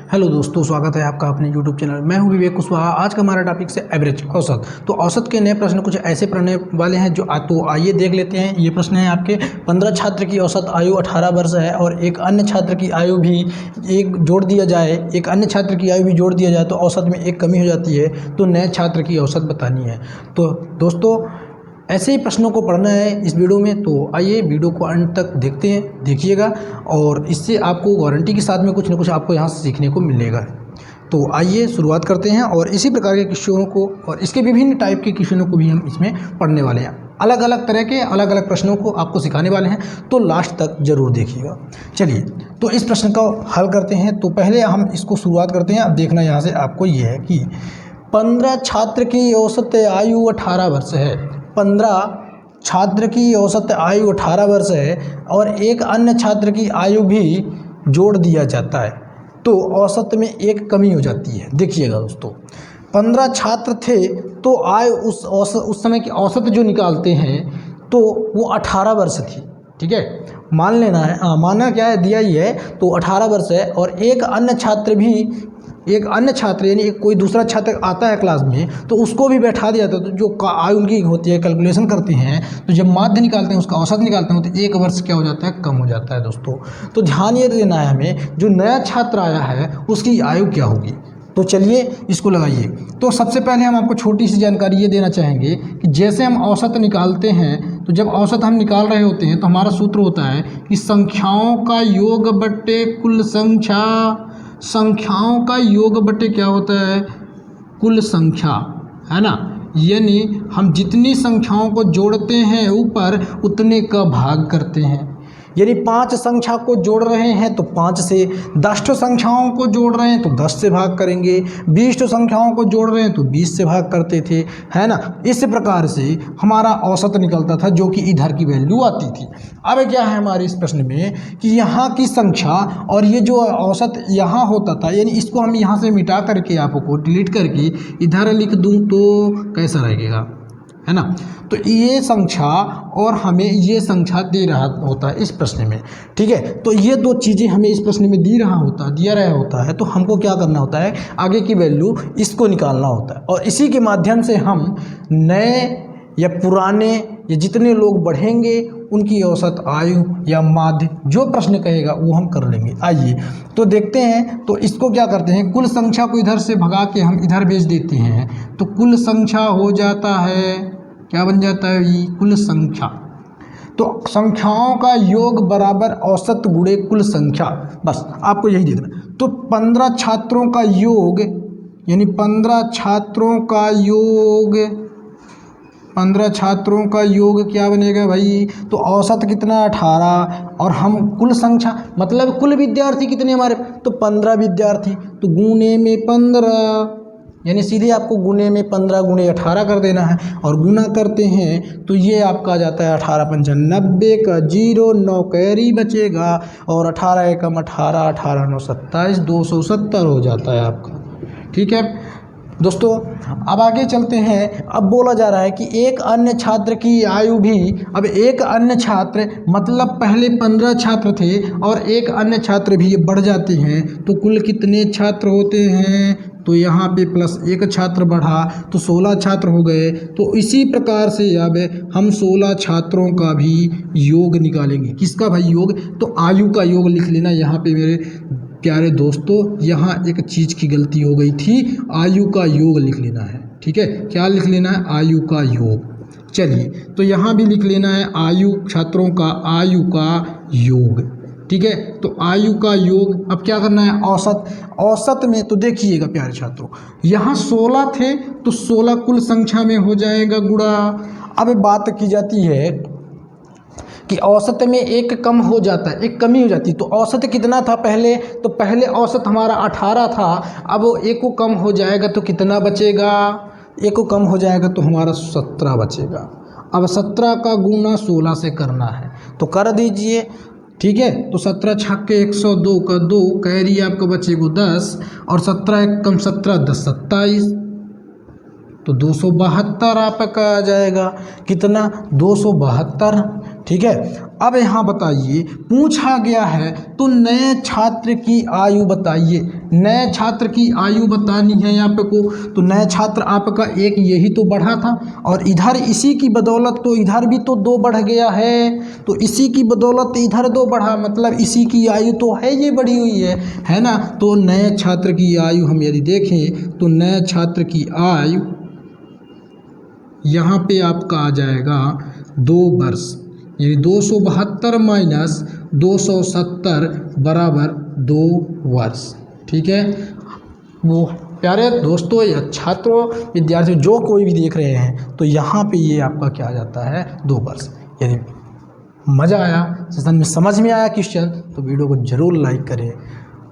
Hello दोस्तों, स्वागत है आपका अपने यूट्यूब चैनल। मैं हूं विवेक कुशवाहा। आज का हमारा टॉपिक से एवरेज, औसत। तो औसत के नए प्रश्न कुछ ऐसे पढ़ने वाले हैं जो तो आइए देख लेते हैं। ये प्रश्न है आपके 15 छात्र की औसत आयु 18 वर्ष है और एक अन्य छात्र की आयु भी एक जोड़ दिया जाए, एक अन्य छात्र की आयु भी जोड़ दिया जाए तो औसत में एक कमी हो जाती है, तो नए छात्र की औसत बतानी है। तो दोस्तों, ऐसे ही प्रश्नों को पढ़ना है इस वीडियो में, तो आइए वीडियो को अंत तक देखते हैं, देखिएगा और इससे आपको गारंटी के साथ में कुछ ना कुछ आपको यहाँ से सीखने को मिलेगा। तो आइए शुरुआत करते हैं और इसी प्रकार के क्वेश्चनों को और इसके विभिन्न टाइप के क्वेश्चनों को भी हम इसमें पढ़ने वाले हैं। अलग अलग तरह के अलग अलग प्रश्नों को आपको सिखाने वाले हैं, तो लास्ट तक जरूर देखिएगा। चलिए, तो इस प्रश्न का हल करते हैं। तो पहले हम इसको शुरुआत करते हैं। अब देखना यहाँ से आपको ये है कि 15 छात्र की औसत आयु 18 वर्ष है। 15 छात्र की औसत आयु 18 वर्ष है और एक अन्य छात्र की आयु भी जोड़ दिया जाता है, तो औसत में एक कमी हो जाती है। देखिएगा दोस्तों, 15 छात्र थे तो आयु उस समय की औसत जो निकालते हैं तो वो 18 वर्ष थी। ठीक है, मान लेना है, मानना क्या है, दिया ही है, तो 18 वर्ष है और एक अन्य छात्र यानी कोई दूसरा छात्र आता है क्लास में तो उसको भी बैठा दिया जाता है। तो जो आयु उनकी होती है, कैलकुलेशन करते हैं, तो जब माध्य निकालते हैं, उसका औसत निकालते हैं, तो एक वर्ष क्या हो जाता है, कम हो जाता है दोस्तों। तो ध्यान ये देना है हमें, जो नया छात्र आया है उसकी आयु क्या होगी। तो चलिए इसको लगाइए। तो सबसे पहले हम आपको छोटी सी जानकारी ये देना चाहेंगे कि जैसे हम औसत निकालते हैं, तो जब औसत हम निकाल रहे होते हैं तो हमारा सूत्र होता है कि संख्याओं का योग बट्टे कुल संख्या, संख्याओं का योग बट्टे क्या होता है, कुल संख्या, है ना। यानी हम जितनी संख्याओं को जोड़ते हैं ऊपर, उतने का भाग करते हैं। यानी 5 संख्या को जोड़ रहे हैं तो 5 से, 10 संख्याओं को जोड़ रहे हैं तो 10 से भाग करेंगे, 20 संख्याओं को जोड़ रहे हैं तो 20 से भाग करते थे, है ना। इस प्रकार से हमारा औसत निकलता था, जो कि इधर की वैल्यू आती थी। अब क्या है हमारे इस प्रश्न में कि यहाँ की संख्या और ये जो औसत यहाँ होता था, यानी इसको हम यहाँ से मिटा करके, आपको डिलीट करके इधर लिख दूँ तो कैसा रहेगा, है ना। तो ये संख्या और हमें ये संख्या दे रहा होता है इस प्रश्न में। ठीक है, तो ये दो चीज़ें हमें इस प्रश्न में दिया रहा होता है, तो हमको क्या करना होता है, आगे की वैल्यू इसको निकालना होता है और इसी के माध्यम से हम नए या पुराने या जितने लोग बढ़ेंगे उनकी औसत आयु या माध्य, जो प्रश्न कहेगा वो हम कर लेंगे। आइए तो देखते हैं। तो इसको क्या करते हैं, कुल संख्या को इधर से भगा के हम इधर भेज देते हैं, तो कुल संख्या हो जाता है, क्या बन जाता है, ये कुल संख्या। तो संख्याओं का योग बराबर औसत गुणे कुल संख्या, बस आपको यही देखना। तो 15 छात्रों का योग, यानी 15 छात्रों का योग, 15 छात्रों का योग क्या बनेगा भाई, तो औसत कितना 18 और हम कुल संख्या मतलब कुल विद्यार्थी कितने हमारे, तो 15 विद्यार्थी, तो गुणे में 15, यानी सीधे आपको गुणे में 15 गुणे 18 कर देना है और गुना करते हैं तो ये आपका आ जाता है 18 पंचा 90 का 0, 9 कैरी बचेगा और 18 एकम 18, 18 9 27, 270 हो जाता है आपका। ठीक है दोस्तों, अब आगे चलते हैं। अब बोला जा रहा है कि एक अन्य छात्र की आयु भी, अब एक अन्य छात्र मतलब पहले 15 छात्र थे और एक अन्य छात्र भी बढ़ जाते हैं, तो कुल कितने छात्र होते हैं, तो यहाँ पे प्लस एक छात्र बढ़ा तो 16 छात्र हो गए। तो इसी प्रकार से अब हम 16 छात्रों का भी योग निकालेंगे। किसका भाई योग, तो आयु का योग लिख लेना। यहाँ पे मेरे प्यारे दोस्तों, यहाँ एक चीज़ की गलती हो गई थी, आयु का योग लिख लेना है। ठीक है, क्या लिख लेना है, आयु का योग। चलिए, तो यहाँ भी लिख लेना है आयु, छात्रों का आयु का योग। ठीक है, तो आयु का योग। अब क्या करना है, औसत। औसत में तो देखिएगा प्यारे छात्रों, यहाँ 16 थे तो 16 कुल संख्या में हो जाएगा गुणा। अब बात की जाती है कि औसत में एक कम हो जाता है, एक कमी हो जाती है। तो औसत कितना था पहले, तो पहले औसत हमारा 18 था, अब वो एक को कम हो जाएगा तो कितना बचेगा, एक को कम हो जाएगा तो हमारा 17 बचेगा। अब 17 का गुना 16 से करना है, तो कर दीजिए। ठीक है, तो 17 छक्के 102 का 2 कैरी आपका बचेगा 10 और 17 एक कम 17 10 27, तो 272 आपका आ जाएगा। कितना, 272। ठीक है। अब यहाँ बताइए पूछा गया है तो नए छात्र की आयु बताइए। नए छात्र की आयु बतानी है यहाँ पे को, तो नए छात्र आपका एक यही तो बढ़ा था और इधर इसी की बदौलत तो इधर भी तो 2 बढ़ गया है, तो इसी की बदौलत इधर 2 बढ़ा, मतलब इसी की आयु तो है ये बढ़ी हुई है ना। तो नए छात्र की आयु हम यदि देखें तो नए छात्र की आयु यहाँ पे आपका आ जाएगा 2 वर्ष, यानी 272 माइनस 270 बराबर 2 वर्ष। ठीक है। वो प्यारे दोस्तों या छात्रों विद्यार्थी जो कोई भी देख रहे हैं तो यहाँ पे ये आपका क्या आ जाता है 2 वर्ष। यदि मज़ा आया, सेशन में समझ में आया क्वेश्चन, तो वीडियो को ज़रूर लाइक करें,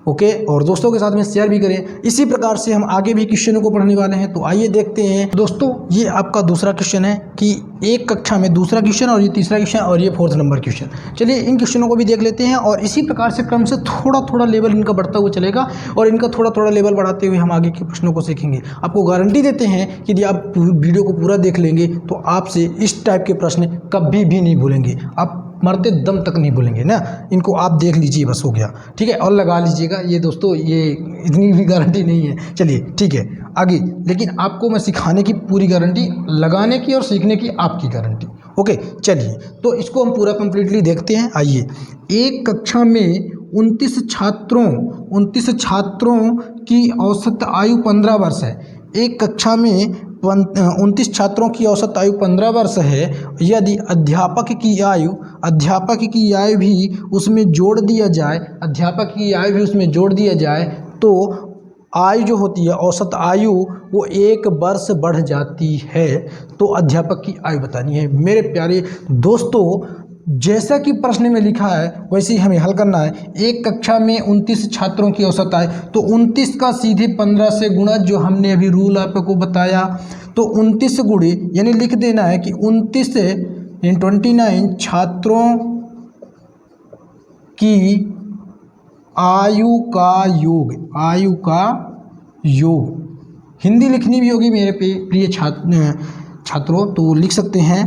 ओके, और दोस्तों के साथ में शेयर भी करें। इसी प्रकार से हम आगे भी क्वेश्चनों को पढ़ने वाले हैं, तो आइए देखते हैं दोस्तों। ये आपका दूसरा क्वेश्चन है कि एक कक्षा में दूसरा क्वेश्चन और ये तीसरा क्वेश्चन और ये 4th नंबर क्वेश्चन। चलिए इन क्वेश्चनों को भी देख लेते हैं और इसी प्रकार से क्रम से थोड़ा थोड़ा लेवल इनका बढ़ता हुआ चलेगा और इनका थोड़ा थोड़ा लेवल बढ़ाते हुए हम आगे के प्रश्नों को सीखेंगे। आपको गारंटी देते हैं कि यदि आप वीडियो को पूरा देख लेंगे तो आपसे इस टाइप के प्रश्न कभी भी नहीं भूलेंगे, आप मरते दम तक नहीं भूलेंगे ना। इनको आप देख लीजिए, बस हो गया, ठीक है, और लगा लीजिएगा। ये दोस्तों ये इतनी भी गारंटी नहीं है। चलिए ठीक है आगे, लेकिन आपको मैं सिखाने की पूरी गारंटी, लगाने की और सीखने की आपकी गारंटी, ओके। चलिए तो इसको हम पूरा कंप्लीटली देखते हैं। आइए, एक कक्षा में 29 छात्रों की औसत आयु 15 वर्ष है। एक कक्षा में 29 छात्रों की औसत आयु 15 वर्ष है। यदि अध्यापक की आयु भी उसमें जोड़ दिया जाए, तो आयु जो होती है औसत आयु वो 1 वर्ष बढ़ जाती है। तो अध्यापक की आयु बतानी है। मेरे प्यारे दोस्तों, जैसा कि प्रश्न में लिखा है वैसे ही हमें हल करना है। एक कक्षा में 29 छात्रों की औसत आयु, तो 29 का सीधे 15 से गुणा, जो हमने अभी रूल आपको बताया, तो 29 गुणे, यानी लिख देना है कि 29 इन 29 छात्रों की आयु का योग। हिंदी लिखनी भी होगी मेरे प्रिय छात्रों, तो लिख सकते हैं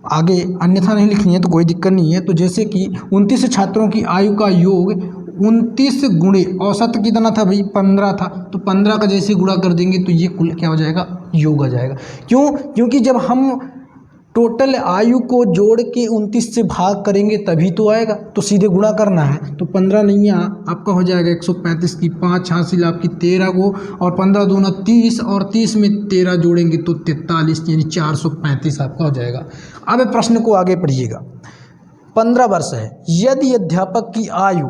आगे, अन्यथा नहीं लिखनी है तो कोई दिक्कत नहीं है। तो जैसे कि 29 छात्रों की आयु का योग 29 गुणे औसत कितना था भाई 15 था, तो 15 का जैसे गुणा कर देंगे तो ये कुल क्या हो जाएगा, योग आ जाएगा। क्योंकि जब हम टोटल आयु को जोड़ के 29 से भाग करेंगे तभी तो आएगा, तो सीधे गुणा करना है। तो 15 नहीं आपका हो जाएगा 135 की 5 हासिल आपकी 13 को, और 15 दूना 30 और 30 में 13 जोड़ेंगे तो 43, यानी 435 आपका हो जाएगा। अब प्रश्न को आगे पढ़िएगा। 15 वर्ष है, यदि अध्यापक की आयु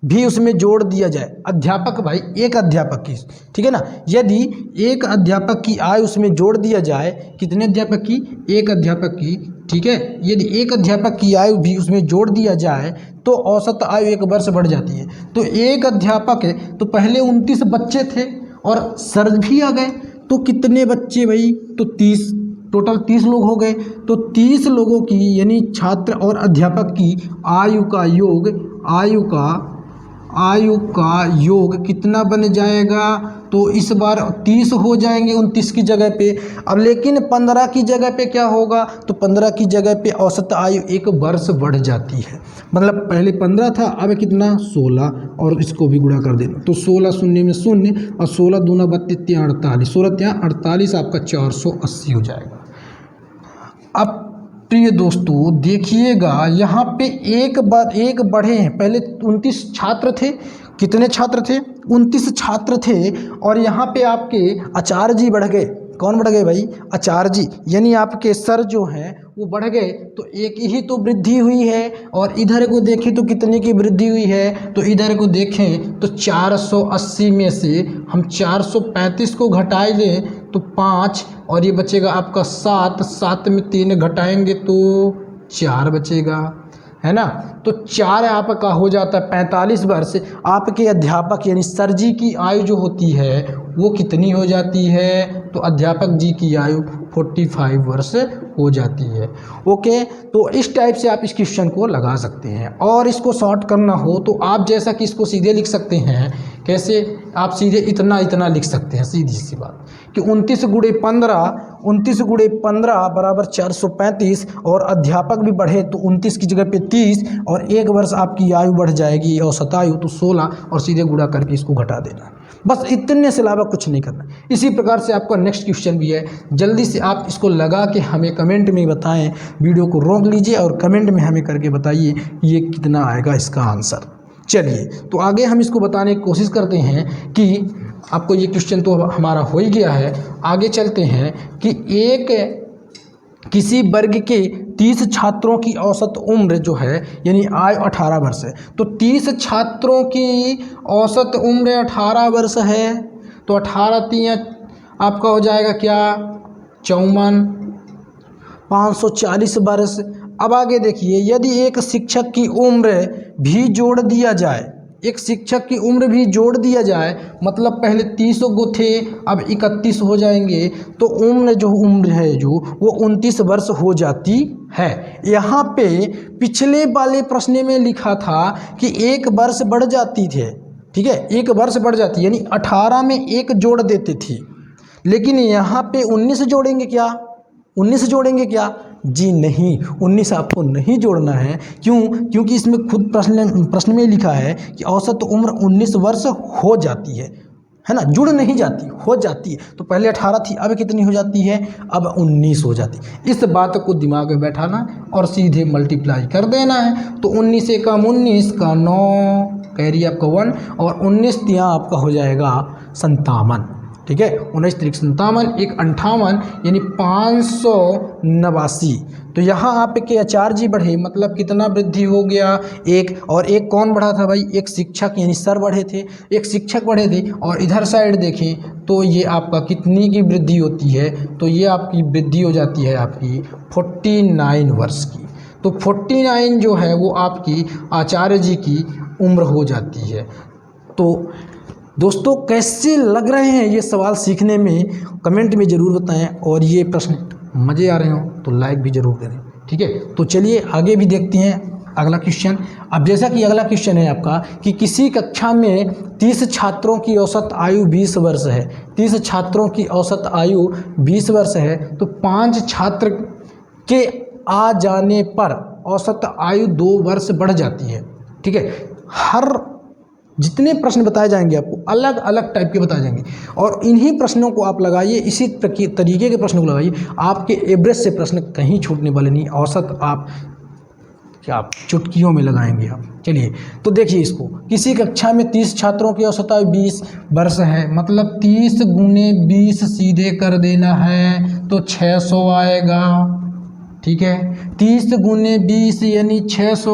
भी उसमें जोड़ दिया जाए, अध्यापक भाई एक अध्यापक की, ठीक है ना, यदि एक अध्यापक की आयु उसमें जोड़ दिया जाए, कितने अध्यापक की, एक अध्यापक की, ठीक है, यदि एक अध्यापक की आयु भी उसमें जोड़ दिया जाए तो औसत आयु 1 वर्ष बढ़ जाती है। तो एक अध्यापक है, तो पहले 29 बच्चे थे और सर भी आ गए, तो कितने बच्चे भाई, तो 30, टोटल 30 लोग हो गए। तो 30 लोगों की, यानी छात्र और अध्यापक की आयु का योग कितना बन जाएगा, तो इस बार 30 हो जाएंगे 29 की जगह पे। अब लेकिन 15 की जगह पे क्या होगा, तो 15 की जगह पे औसत आयु 1 वर्ष बढ़ जाती है। मतलब पहले 15 था, अब कितना 16, और इसको भी गुणा कर देना, तो 16 शून्य में 0 और 16 दूना 32 48, 16 48 आपका 480 हो जाएगा। अब प्रिय दोस्तों देखिएगा, यहाँ पे एक बढ़े हैं, पहले 29 छात्र थे, कितने छात्र थे, 29 छात्र थे, और यहाँ पे आपके आचार्य जी बढ़ गए। कौन बढ़ गए भाई, आचार्य जी, यानी आपके सर जो हैं वो बढ़ गए, तो एक ही तो वृद्धि हुई है। और इधर को देखें तो कितने की वृद्धि हुई है, तो इधर को देखें तो 480 में से हम 435 को घटाए लें तो 5, और ये बचेगा आपका 7 में 3 घटाएंगे तो 4 बचेगा, है ना। तो 4 आपका हो जाता है 45 वर्ष। आपके अध्यापक यानी सर जी की आयु जो होती है वो कितनी हो जाती है, तो अध्यापक जी की आयु 45 वर्ष हो जाती है। ओके, तो इस टाइप से आप इस क्वेश्चन को लगा सकते हैं। और इसको शॉर्ट करना हो तो आप जैसा कि इसको सीधे लिख सकते हैं, कैसे, आप सीधे इतना लिख सकते हैं, सीधी सी बात कि 29 गुणे 15 29 गुणे 15 बराबर 435 और अध्यापक भी बढ़े तो 29 की जगह पे 30 और 1 वर्ष आपकी आयु बढ़ जाएगी औसत आयु तो 16 और सीधे गुणा करके इसको घटा देना। बस इतने से अलावा कुछ नहीं करना। इसी प्रकार से आपका नेक्स्ट क्वेश्चन भी है, जल्दी से आप इसको लगा के हमें कमेंट में बताएं। वीडियो को रोक लीजिए और कमेंट में हमें करके बताइए ये कितना आएगा इसका आंसर। चलिए तो आगे हम इसको बताने की कोशिश करते हैं कि आपको ये क्वेश्चन तो हमारा हो ही गया है। आगे चलते हैं कि किसी वर्ग के 30 छात्रों की औसत उम्र जो है यानी आयु 18 वर्ष है, तो 30 छात्रों की औसत उम्र 18 वर्ष है, तो 18 3 आपका हो जाएगा क्या 54, 540 वर्ष। अब आगे देखिए, यदि एक शिक्षक की उम्र भी जोड़ दिया जाए, एक शिक्षक की उम्र भी जोड़ दिया जाए, मतलब पहले 30 गो थे अब 31 हो जाएंगे, तो उम्र है जो वो 29 वर्ष हो जाती है। यहाँ पे पिछले वाले प्रश्न में लिखा था कि 1 वर्ष बढ़ जाती थे, ठीक है, 1 वर्ष बढ़ जाती यानी 18 में 1 जोड़ देते थी, लेकिन यहाँ पे 19 जोड़ेंगे क्या, 19 जोड़ेंगे क्या? जी नहीं, 19 आपको नहीं जोड़ना है। क्यों? क्योंकि इसमें खुद प्रश्न में लिखा है कि औसत उम्र 19 वर्ष हो जाती है ना, जुड़ नहीं जाती, हो जाती है। तो पहले 18 थी, अब कितनी हो जाती है? अब 19 हो जाती है। इस बात को दिमाग में बैठाना और सीधे मल्टीप्लाई कर देना है। तो 19 से कम 19 का 9, कैरी आपका 1 और 19 तिया आपका हो जाएगा 57, ठीक है, 19 त्रिक 57, 1 58 यानी 589। तो यहाँ आपके आचार्य जी बढ़े, मतलब कितना वृद्धि हो गया? 1, और 1 कौन बढ़ा था भाई? एक शिक्षक यानी सर बढ़े थे, एक शिक्षक बढ़े थे। और इधर साइड देखें तो ये आपका कितनी की वृद्धि होती है? तो ये आपकी वृद्धि हो जाती है आपकी 49 वर्ष की। तो 49 जो है वो आपकी आचार्य जी की उम्र हो जाती है। तो दोस्तों कैसे लग रहे हैं ये सवाल सीखने में, कमेंट में ज़रूर बताएं। और ये प्रश्न मज़े आ रहे हो तो लाइक भी ज़रूर करें, ठीक है। तो चलिए आगे भी देखते हैं अगला क्वेश्चन। अब जैसा कि अगला क्वेश्चन है आपका कि किसी कक्षा में 30 छात्रों की औसत आयु 20 वर्ष है, 30 छात्रों की औसत आयु 20 वर्ष है, तो 5 छात्र के आ जाने पर औसत आयु 2 वर्ष बढ़ जाती है, ठीक है। हर जितने प्रश्न बताए जाएंगे आपको अलग अलग टाइप के बताए जाएंगे और इन्हीं प्रश्नों को आप लगाइए, इसी तरीके के प्रश्नों को लगाइए। आपके एवरेज से प्रश्न कहीं छूटने वाले नहीं, औसत आप क्या चुटकियों में लगाएंगे आप। चलिए तो देखिए इसको, किसी कक्षा में 30 छात्रों की औसत आयु 20 वर्ष है, मतलब 30 गुने 20 सीधे कर देना है तो 600 आएगा, ठीक है। 30 गुने 20 यानी 600।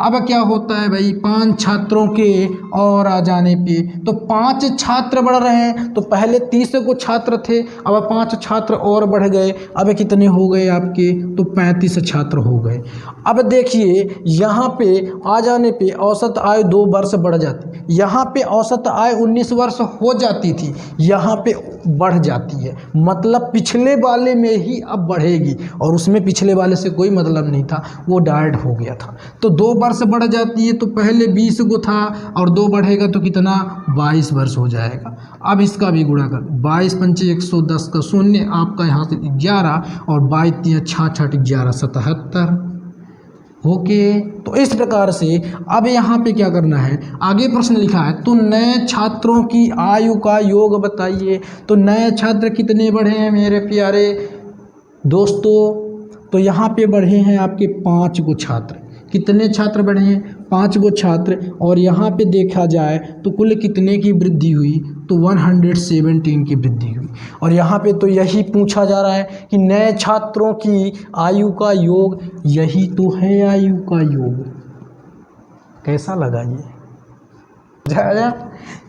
अब क्या होता है भाई, 5 छात्रों के और आ जाने पे तो 5 छात्र बढ़ रहे हैं, तो पहले 30 को छात्र थे, अब 5 छात्र और बढ़ गए, अब कितने हो गए आपके? तो 35 छात्र हो गए। अब देखिए यहाँ पे आ जाने पे औसत आयु 2 वर्ष बढ़ जाती, यहाँ पे औसत आयु 19 वर्ष हो जाती थी, यहाँ पे बढ़ जाती है, मतलब पिछले वाले में ही अब बढ़ेगी और उसमें पिछले वाले से कोई मतलब नहीं था, वो डायरेक्ट हो गया था। तो 2 वर्ष बढ़ जाती है, तो पहले 20 को था और 2 बढ़ेगा तो कितना? 22 वर्ष हो जाएगा। अब इसका भी गुणा कर, 22 पंचे 110 का 0 आपका यहाँ से 11 और 22 तिया 66 11 77। ओके, तो इस प्रकार से अब यहाँ पे क्या करना है, आगे प्रश्न लिखा है तो नए छात्रों की आयु का योग बताइए। तो नए छात्र कितने बढ़े हैं मेरे प्यारे दोस्तों? तो यहाँ पे बढ़े हैं आपके 5 गो छात्र। कितने छात्र बढ़े हैं? 5 गो छात्र। और यहाँ पे देखा जाए तो कुल कितने की वृद्धि हुई? तो 117 की वृद्धि हुई। और यहाँ पे तो यही पूछा जा रहा है कि नए छात्रों की आयु का योग, यही तो है आयु का योग। कैसा लगा ये? जाया?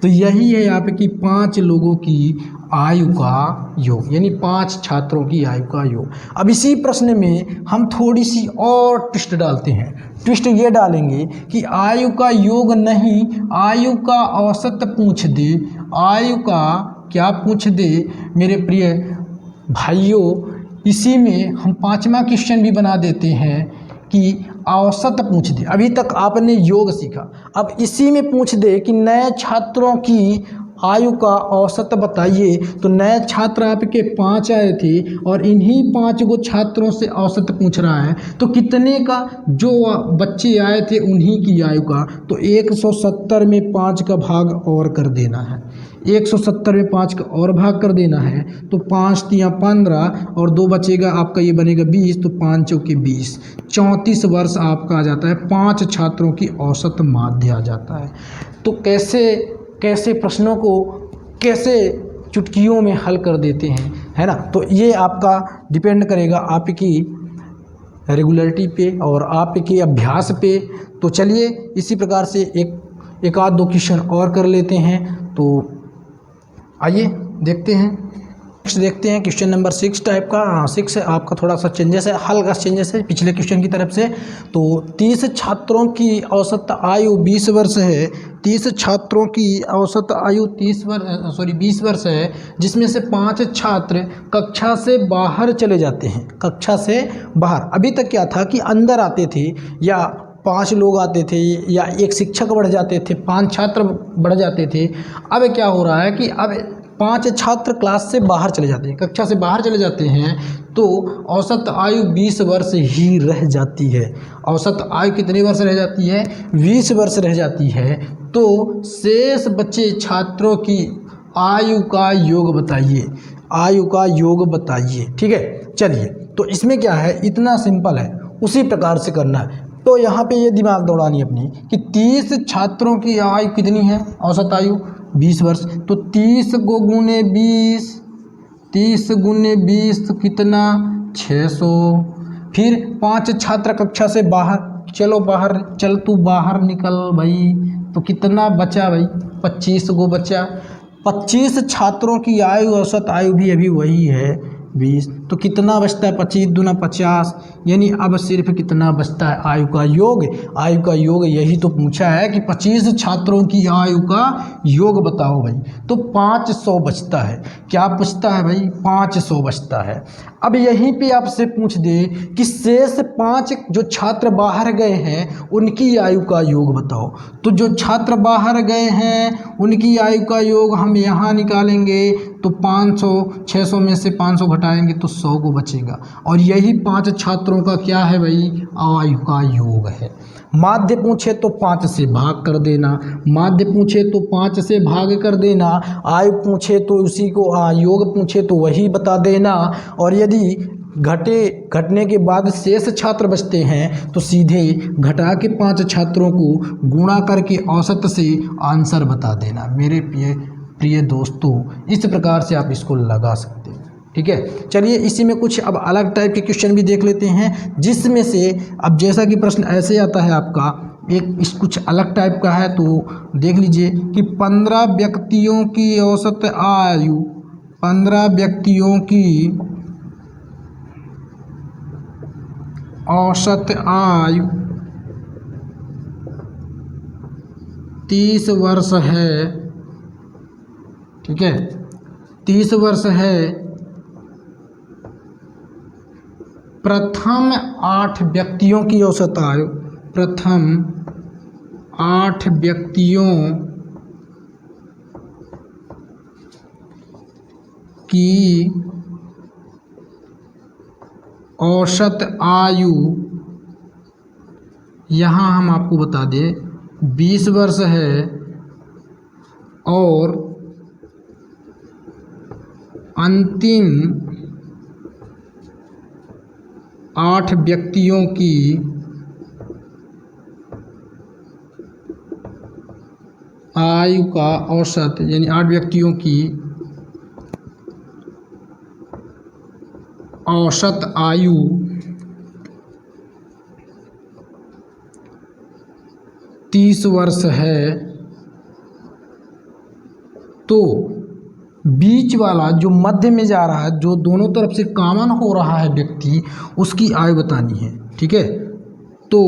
तो यही है आपकी 5 लोगों की आयु का योग, यानी 5 छात्रों की आयु का योग। अब इसी प्रश्न में हम थोड़ी सी और ट्विस्ट डालते हैं। ट्विस्ट ये डालेंगे कि आयु का योग नहीं, आयु का औसत पूछ दे। आयु का क्या पूछ दे मेरे प्रिय भाइयों? इसी में हम 5वां क्वेश्चन भी बना देते हैं कि औसत पूछ दे। अभी तक आपने योग सीखा, अब इसी में पूछ दे कि नए छात्रों की आयु का औसत बताइए। तो नए छात्र आपके 5 आए थे और इन्हीं 5 गो छात्रों से औसत पूछ रहा है। तो कितने का जो बच्चे आए थे उन्हीं की आयु का, तो 170 में 5 का भाग और कर देना है। 170 में 5 का और भाग कर देना है। तो 5 तियाँ 15 और 2 बचेगा आपका, ये बनेगा 20। तो 5 चौके 20, 34 वर्ष आपका आ जाता है। 5 छात्रों की औसत माध्य आ जाता है। तो कैसे कैसे प्रश्नों को कैसे चुटकियों में हल कर देते हैं, है ना। तो ये आपका डिपेंड करेगा आपकी रेगुलरिटी पे और आपके अभ्यास पे। तो चलिए इसी प्रकार से एक आध दो क्वेश्चन और कर लेते हैं। तो आइए देखते हैं। देखते हैं क्वेश्चन नंबर 6 टाइप का। 6 है आपका, थोड़ा सा चेंजेस है, हल्का चेंजेस है पिछले क्वेश्चन की तरफ से। तो 30 छात्रों की औसत आयु 20 वर्ष है। 30 छात्रों की औसत आयु 20 वर्ष है, जिसमें से 5 छात्र कक्षा से बाहर चले जाते हैं। कक्षा से बाहर, अभी तक क्या था कि अंदर आते थे या 5 लोग आते थे या एक शिक्षक बढ़ जाते थे, 5 छात्र बढ़ जाते थे। अब क्या हो रहा है कि अब 5 छात्र क्लास से बाहर चले जाते हैं, कक्षा से बाहर चले जाते हैं। तो औसत आयु 20 वर्ष ही रह जाती है। औसत आयु कितने वर्ष रह जाती है? 20 वर्ष रह जाती है। तो शेष बचे छात्रों की आयु का योग बताइए। आयु का योग बताइए, ठीक है। चलिए, तो इसमें क्या है, इतना सिंपल है, उसी प्रकार से करना है। तो यहाँ पे ये दिमाग दौड़ानी है अपनी कि 30 छात्रों की आयु कितनी है, औसत आयु 20 वर्ष। तो 30 को गुने 20, 30 गुने 20 तो कितना, 600। फिर 5 छात्र कक्षा से बाहर, चलो बाहर, चल तू बाहर निकल भाई। तो कितना बचा भाई, 25 गो बचा। 25 छात्रों की आयु, औसत आयु भी अभी वही है 20। तो कितना बचता है, 25 दूना 50, यानी अब सिर्फ कितना बचता है, आयु का योग। आयु का योग यही तो पूछा है कि 25 छात्रों की आयु का योग बताओ भाई। तो 500 बचता है। क्या बचता है भाई, 500 बचता है। अब यहीं पे आपसे पूछ दे कि शेष 5 जो छात्र बाहर गए हैं उनकी आयु का योग बताओ। तो जो छात्र बाहर गए हैं उनकी आयु का योग हम यहाँ निकालेंगे। तो 500, 600 में से 500 घटाएंगे तो 100 को बचेगा। और यही 5 छात्रों का क्या है भाई, आयु का योग है। माध्य पूछे तो 5 से भाग कर देना, माध्य पूछे तो 5 से भाग कर देना, आयु पूछे तो उसी को, योग पूछे तो वही बता देना। और यदि घटने के बाद शेष छात्र बचते हैं तो सीधे घटा के 5 छात्रों को गुणा करके औसत से आंसर बता देना। मेरे प्रिय दोस्तों, इस प्रकार से आप इसको लगा सकते हैं, ठीक है। चलिए इसी में कुछ अब अलग टाइप के क्वेश्चन भी देख लेते हैं, जिसमें से अब जैसा कि प्रश्न ऐसे आता है आपका, एक इस कुछ अलग टाइप का है। तो देख लीजिए कि 15 व्यक्तियों की औसत आयु, 15 व्यक्तियों की औसत आयु 30 वर्ष है, ठीक है, 30 वर्ष है। प्रथम 8 व्यक्तियों की औसत आयु, प्रथम 8 व्यक्तियों की औसत आयु, यहाँ हम आपको बता दें 20 वर्ष है। और अंतिम 8 व्यक्तियों की आयु का औसत, यानी 8 व्यक्तियों की औसत आयु 30 वर्ष है। तो बीच वाला जो मध्य में जा रहा है, जो दोनों तरफ से कॉमन हो रहा है व्यक्ति, उसकी आयु बतानी है, ठीक है। तो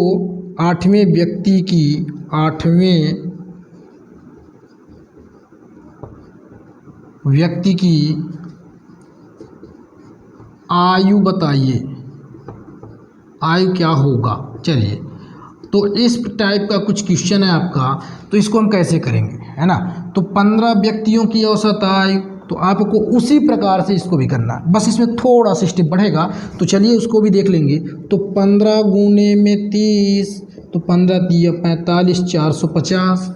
8वें व्यक्ति की, 8वें व्यक्ति की आयु बताइए, आयु क्या होगा। चलिए, तो इस टाइप का कुछ क्वेश्चन है आपका, तो इसको हम कैसे करेंगे, है ना। तो 15 व्यक्तियों की औसत आयु, तो आपको उसी प्रकार से इसको भी करना है, बस इसमें थोड़ा सा स्टेप बढ़ेगा। तो चलिए उसको भी देख लेंगे। तो 15 गुने में 30, तो 15 तिया 45, 450।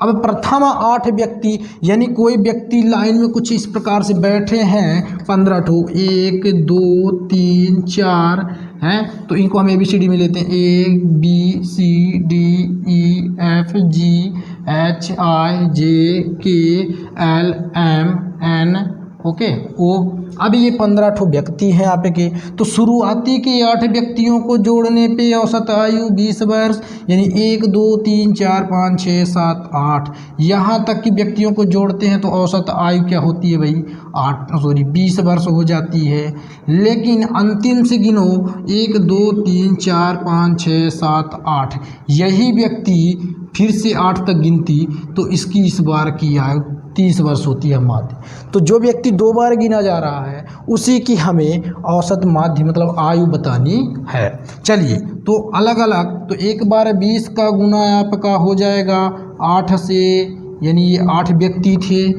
अब प्रथम 8 व्यक्ति, यानी कोई व्यक्ति लाइन में कुछ इस प्रकार से बैठे हैं 15 ठो, 1 2 3 4 हैं, तो इनको हम ABCD में लेते हैं, ABCDEFGHIJKLMN, ओके ओ। अब ये 15 ठो व्यक्ति हैं आपके। तो शुरुआती के 8 व्यक्तियों को जोड़ने पे औसत आयु 20 वर्ष, यानी 1 2 3 4 5 6 7 8, यहाँ तक की व्यक्तियों को जोड़ते हैं तो औसत आयु क्या होती है भाई, 20 वर्ष हो जाती है। लेकिन अंतिम से गिनो 1 2 3 4 5 6 7 8, यही व्यक्ति फिर से 8 तक गिनती, तो इसकी इस बार की आयु 30 वर्ष होती है माध्य। तो जो व्यक्ति 2 बार गिना जा रहा है उसी की हमें औसत माध्य मतलब आयु बतानी है। चलिए तो अलग अलग, तो एक बार 20 का गुना आपका हो जाएगा 8 से, यानी ये 8 व्यक्ति थे,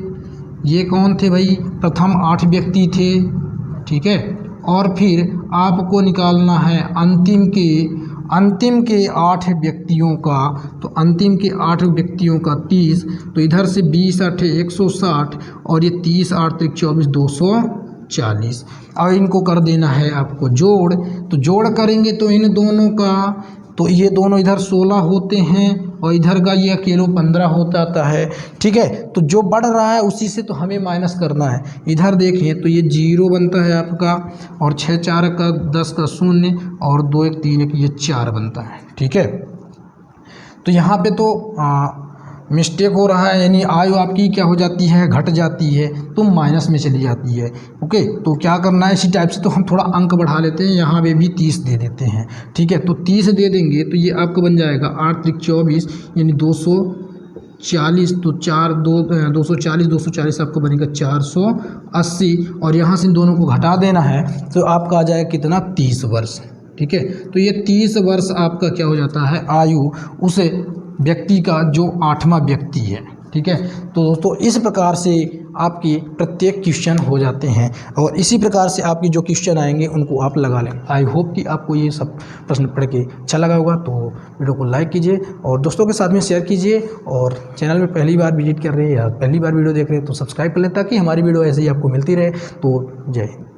ये कौन थे भाई, प्रथम 8 व्यक्ति थे, ठीक है। और फिर आपको निकालना है अंतिम के 8 व्यक्तियों का, तो अंतिम के 8 व्यक्तियों का 30, तो इधर से 20 8 160 और ये 30 8 24 240। और इनको कर देना है आपको जोड़, तो जोड़ करेंगे तो इन दोनों का, तो ये दोनों इधर 16 होते हैं और इधर का ये अकेले 15 हो जाता है, ठीक है। तो जो बढ़ रहा है उसी से तो हमें माइनस करना है। इधर देखें तो ये 0 बनता है आपका, और 6 4 का 10 का 0, और 2 1 3 1 ये 4 बनता है, ठीक है। तो यहाँ पे तो मिस्टेक हो रहा है, यानी आयु आपकी क्या हो जाती है, घट जाती है, तो माइनस में चली जाती है, ओके। तो क्या करना है, इसी टाइप से तो हम थोड़ा अंक बढ़ा लेते हैं, यहाँ पे भी 30 दे देते हैं, ठीक है। तो 30 दे देंगे तो ये आपका बन जाएगा 8 3 24, यानी 240, तो 240 आपको बनेगा 480, और यहाँ से इन दोनों को घटा देना है तो आपका आ जाएगा कितना, 30 वर्ष, ठीक है। तो ये 30 वर्ष आपका क्या हो जाता है, आयु उस व्यक्ति का जो 8वां व्यक्ति है, ठीक है। तो दोस्तों इस प्रकार से आपके प्रत्येक क्वेश्चन हो जाते हैं, और इसी प्रकार से आपके जो क्वेश्चन आएंगे उनको आप लगा लें। आई होप कि आपको ये सब प्रश्न पढ़ के अच्छा लगा होगा। तो वीडियो को लाइक कीजिए और दोस्तों के साथ में शेयर कीजिए, और चैनल में पहली बार विजिट कर रहे हैं या पहली बार वीडियो देख रहे हैं तो सब्सक्राइब कर लें, ताकि हमारी वीडियो ऐसे ही आपको मिलती रहे। तो जय हिंद।